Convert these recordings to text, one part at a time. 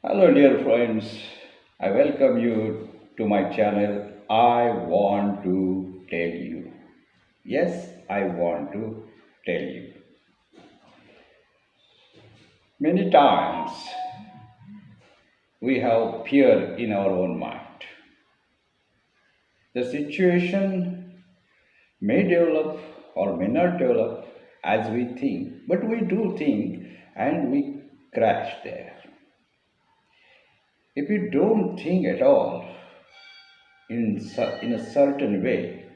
Hello, dear friends. I welcome you to my channel. I want to tell you. Yes, I want to tell you. Many times we have fear in our own mind. The situation may develop or may not develop as we think, but we do think and we crash there. If you don't think at all in a certain way,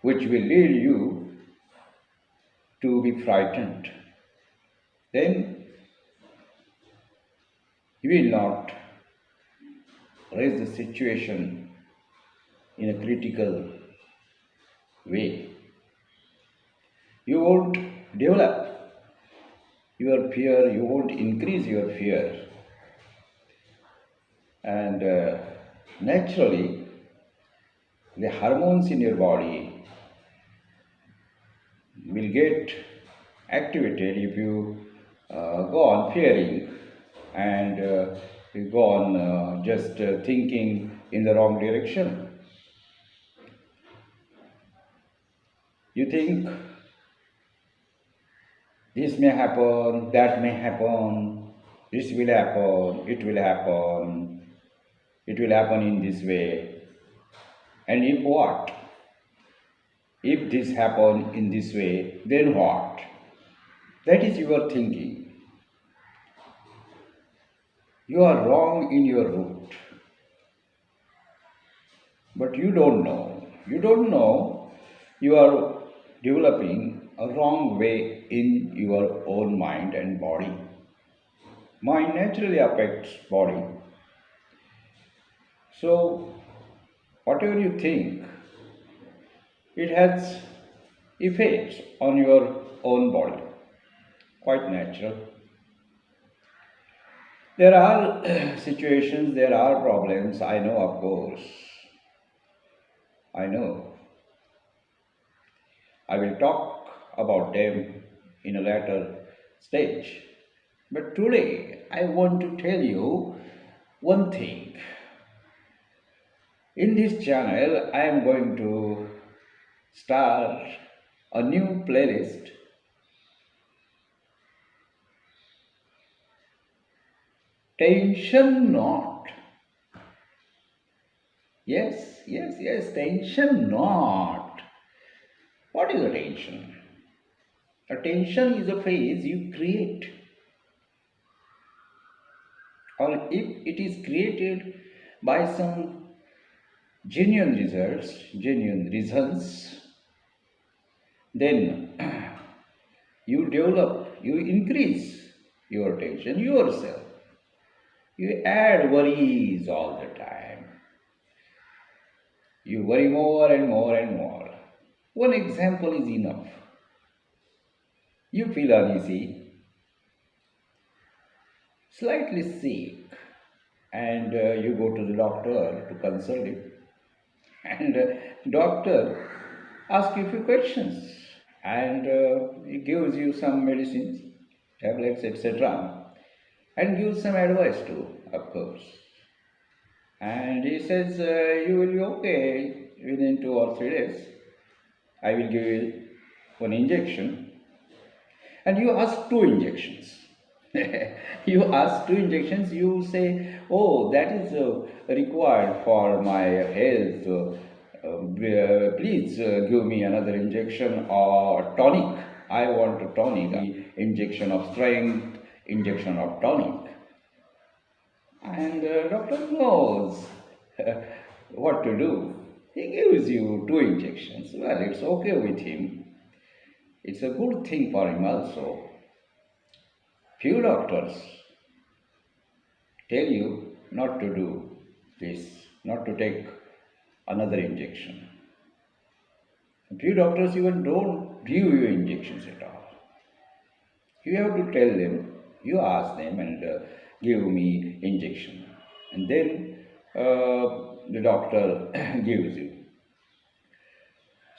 which will lead you to be frightened, then you will not raise the situation in a critical way. You won't develop your fear, you won't increase your fear, and naturally, the hormones in your body will get activated if you go on fearing and you go on just thinking in the wrong direction. You think this may happen, that may happen, this will happen, it will happen in this way. And if what? If this happen in this way, then what? That is your thinking. You are wrong in your route. But you don't know. You don't know you are developing a wrong way in your own mind and body. Mind naturally affects body. So whatever you think, it has effects on your own body. Quite natural. There are situations, there are problems, I know, of course. I know. I will talk about them in a later stage. But today I want to tell you one thing. In this channel, I am going to start a new playlist. Tension not. Yes, tension not. What is a tension? A tension is a phase you create, or if it is created by some genuine reasons, then you increase your tension yourself. You add worries all the time. You worry more and more and more. One example is enough. You feel uneasy, slightly sick, and you go to the doctor to consult him, and doctor asks you a few questions, and he gives you some medicines, tablets, etc., and gives some advice too, of course. And he says, you will be okay within 2 or 3 days. I will give you one injection. And you ask two injections. You ask two injections, you say, oh, that is required for my health. Please give me another injection or tonic. I want a tonic, injection of strength, injection of tonic. And doctor knows what to do. He gives you two injections. Well, it's okay with him. It's a good thing for him also. Few doctors tell you not to do this, not to take another injection. Few doctors even don't give you injections at all. You have to tell them, you ask them and give me injection. And then the doctor gives you.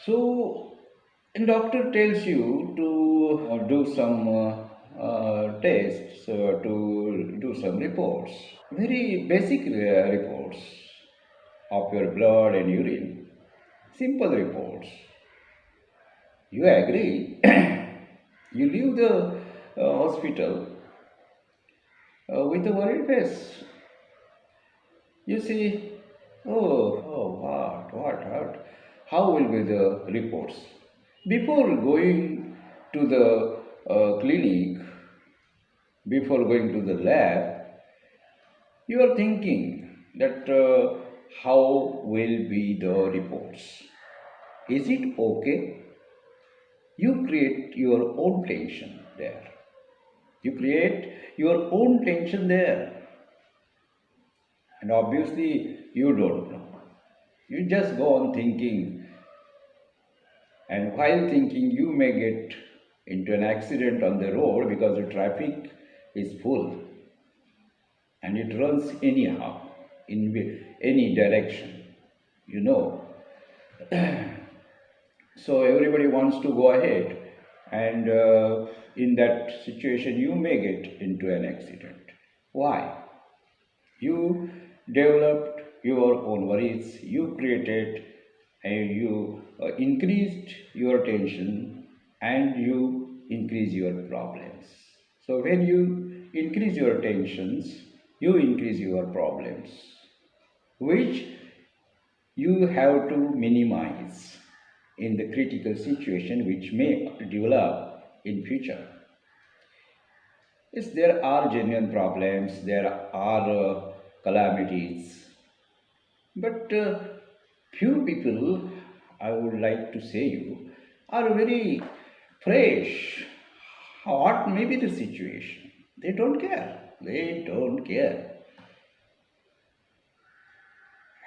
So, the doctor tells you to do some tests to do some reports, very basic reports of your blood and urine, simple reports. You agree, you leave the hospital with a worried face. You see, how will be the reports? Before going to the clinic, before going to the lab, you are thinking that how will be the reports? Is it okay? You create your own tension there. You create your own tension there. And obviously, you don't know. You just go on thinking, and while thinking, you may get into an accident on the road because the traffic is full and it runs anyhow in any direction, you know. So everybody wants to go ahead, and in that situation, you may get into an accident. Why? You developed your own worries, you created and you increased your tension and you increase your problems. So, when you increase your tensions, you increase your problems, which you have to minimize in the critical situation which may develop in future. Yes, there are genuine problems, there are calamities, but few people, I would like to say you, are very fresh. What may be the situation? They don't care. They don't care.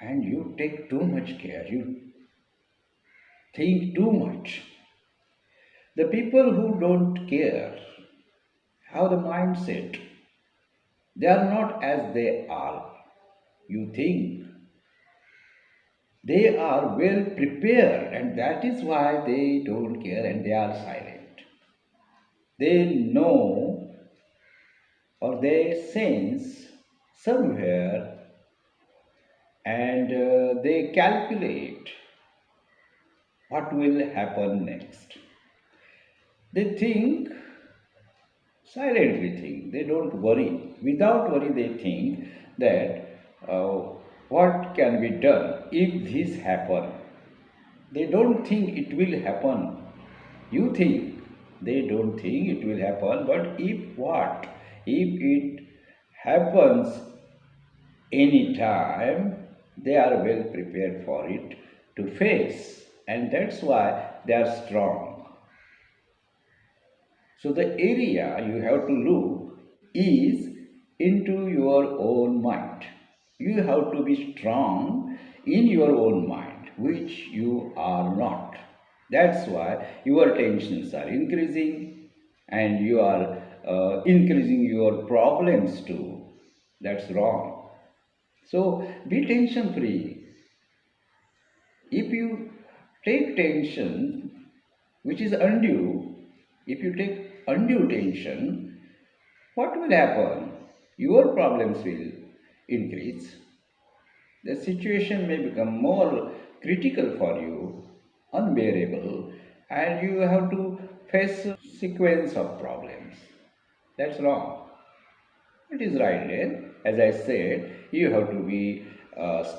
And you take too much care. You think too much. The people who don't care have the mindset. They are not as they are. You think they are well prepared, and that is why they don't care and they are silent. They know or they sense somewhere, and they calculate what will happen next. They think, silently think, they don't worry. Without worry, they think that what can be done if this happen. They don't think it will happen. You think they don't think it will happen, but if what? If it happens anytime, they are well prepared for it to face, and that's why they are strong. So, the area you have to look is into your own mind. You have to be strong in your own mind, which you are not. That's why your tensions are increasing and you are increasing your problems too. That's wrong. So, be tension free. If you take tension which is undue, if you take undue tension, what will happen? Your problems will increase. The situation may become more critical for you, unbearable, and you have to face a sequence of problems. That's wrong. It is right then. As I said, you have to be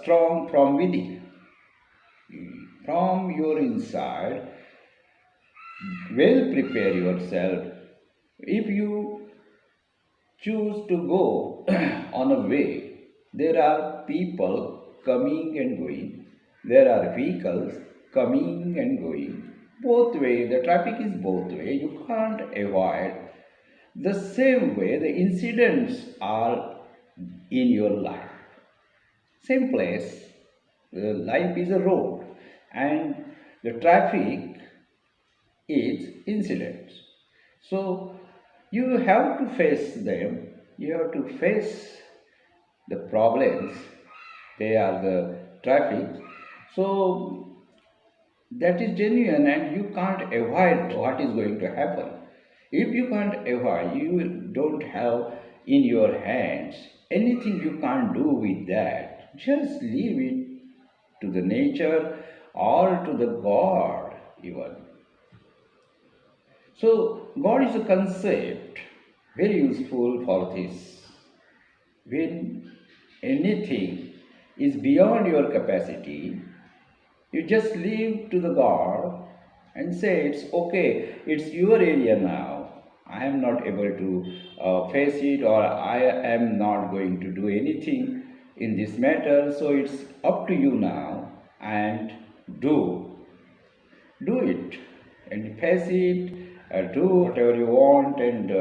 strong from within. From your inside, well prepare yourself. If you choose to go on a way, there are people coming and going, there are vehicles coming and going. Both way, the traffic is both way. You can't avoid. The same way, the incidents are in your life. Same place, life is a road, and the traffic is incidents. So you have to face them, you have to face the problems, they are the traffic. So that is genuine and you can't avoid what is going to happen. If you can't avoid, you don't have in your hands anything you can't do with that. Just leave it to the nature or to the God even. So God is a concept very useful for this. When anything is beyond your capacity, you just leave to the God and say, it's okay, it's your area now. I am not able to face it, or I am not going to do anything in this matter, so it's up to you now, and do. Do it and face it, do whatever you want, and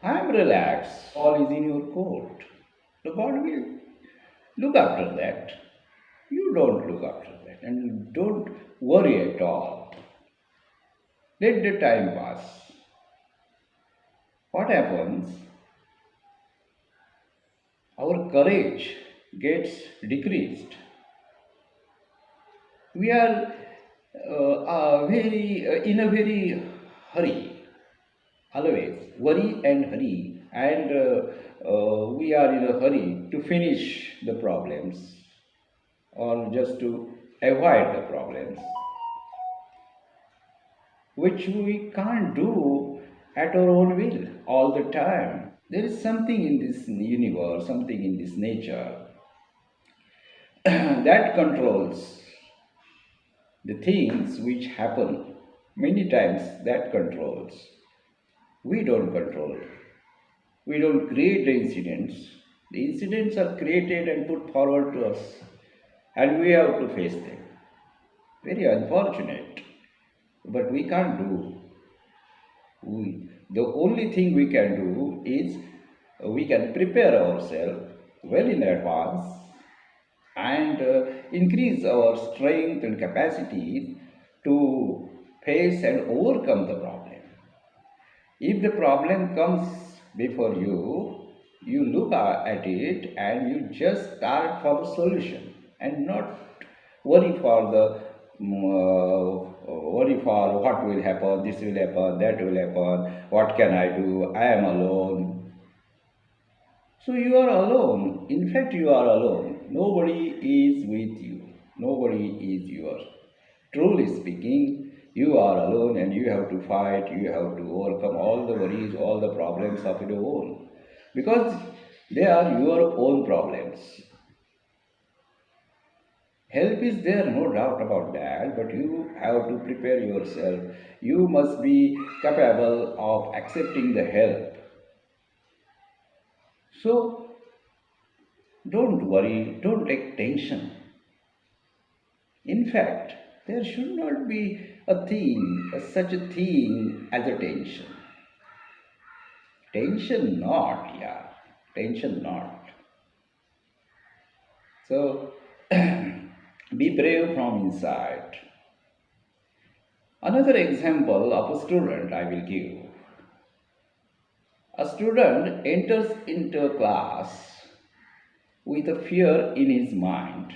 I am relaxed. All is in your court. The God will look after that. You don't look after that and don't worry at all. Let the time pass. What happens? Our courage gets decreased. We are very in a very hurry, always worry and hurry, and we are in a hurry to finish the problems or just to avoid the problems, which we can't do at our own will all the time. There is something in this universe, something in this nature that controls the things which happen. Many times that controls. We don't control. We don't create the incidents. The incidents are created and put forward to us, and we have to face them. Very unfortunate, but we can't do. The only thing we can do is we can prepare ourselves well in advance and increase our strength and capacity to face and overcome the problem. If the problem comes before you, you look at it and you just start for the solution and not worry for the worry for what will happen, this will happen, that will happen, what can I do, I am alone. So you are alone. In fact, you are alone. Nobody is with you. Nobody is yours. Truly speaking, you are alone and you have to fight, you have to overcome all the worries, all the problems of your own. Because they are your own problems. Help is there, no doubt about that, but you have to prepare yourself. You must be capable of accepting the help. So don't worry, don't take tension. In fact, there should not be such a thing as a tension. Tension not, yeah. Tension not. So, be brave from inside. Another example of a student I will give. A student enters into a class with a fear in his mind.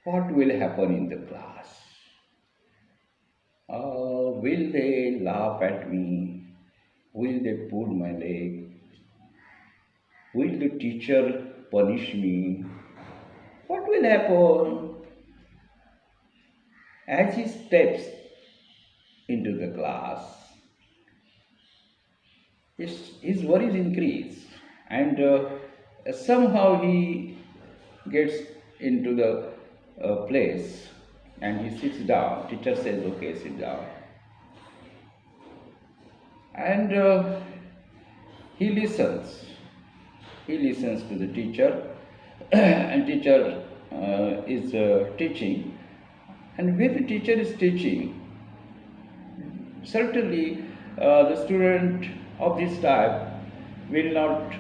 What will happen in the class? Will they laugh at me? Will they pull my leg? Will the teacher punish me? What will happen? As he steps into the class, his worries increase, and somehow he gets into the place and he sits down. Teacher says, okay, sit down. And he listens. He listens to the teacher, and teacher is teaching. And when the teacher is teaching, certainly the student of this type will not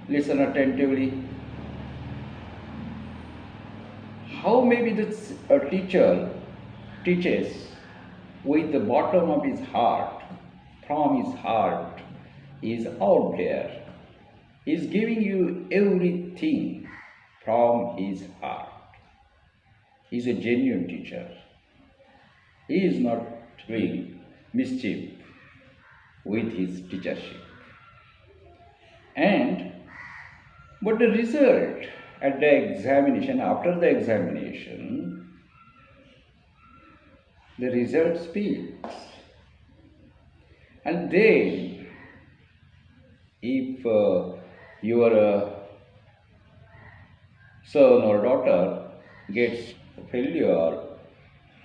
listen attentively. How maybe a teacher teaches with the bottom of his heart, from his heart, is out there. He is giving you everything from his heart. He is a genuine teacher. He is not doing mischief with his teachership. And but the result at the examination, after the examination, the result speaks. And then, if your son or daughter gets failure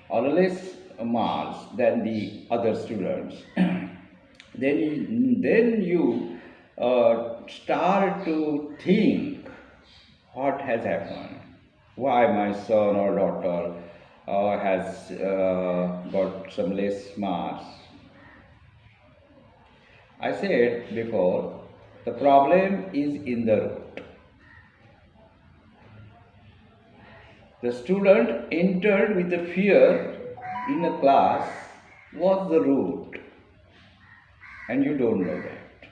or less marks than the other students, then you start to think what has happened, why my son or daughter has got some less marks. I said before, the problem is in the root. The student entered with the fear in a class was the root, and you don't know that.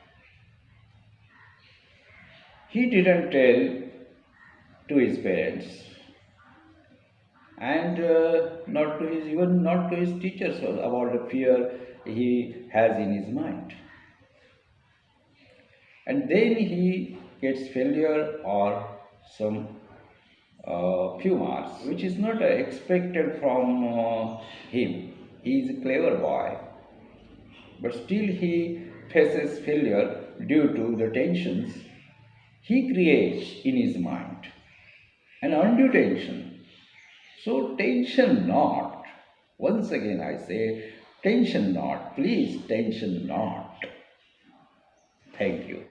He didn't tell to his parents, and not to his, even not to his teachers about the fear he has in his mind. And then he gets failure or some few marks, which is not expected from him. He is a clever boy, but still he faces failure due to the tensions he creates in his mind, an undue tension. So tension not. Once again I say, tension not. Please tension not. Thank you.